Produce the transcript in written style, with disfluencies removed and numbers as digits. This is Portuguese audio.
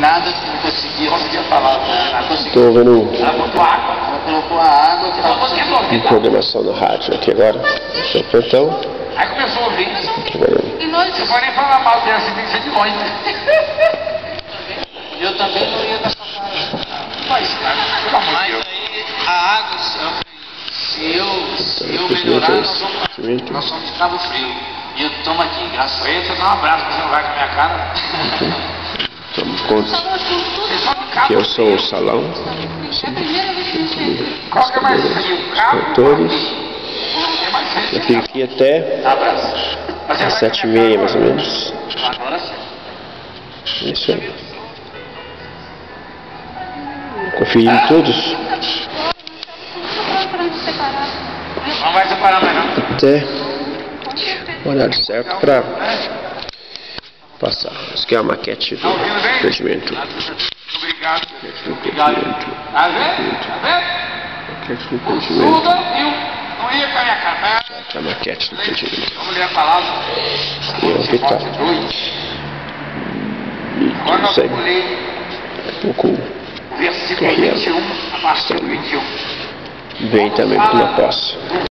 nada que não conseguia falar. Estou vendo Ela botou água. Ela colocou a água que ela uma programação no rádio aqui agora. Seu plantão. Aí começou a ouvir. E nós... Você pode nem falar mal dela, você tem que ser de longe. Eu também não ia dessa parada. Mas, mas aí a água, se eu melhorar, nós somos de Cabo Frio. E eu tomo aqui, graças a Deus. Você dá um abraço, você não vai com a minha cara. Tome conta que eu sou o salão. É a primeira vez que a gente vem. Qual que é mais frio? Cantores. Eu fico aqui até às 7h30 mais ou menos. Agora sim. Isso aí. Conferindo todos. Não vai separar mais não. Até o horário certo para passar. Isso aqui é a maquete do empreendimento. Obrigado. Maquete do Obrigado. empreendimento. Tá vendo? Tá vendo? Maquete do empreendimento. Tudo, viu? Não ia com a minha cara. Aqui é a maquete do empreendimento. Vamos ler a palavra. E é o que tá. Agora E nós isso aí. vamos ler Um pouco o versículo 21, a partir do 21. bem também, toma posse.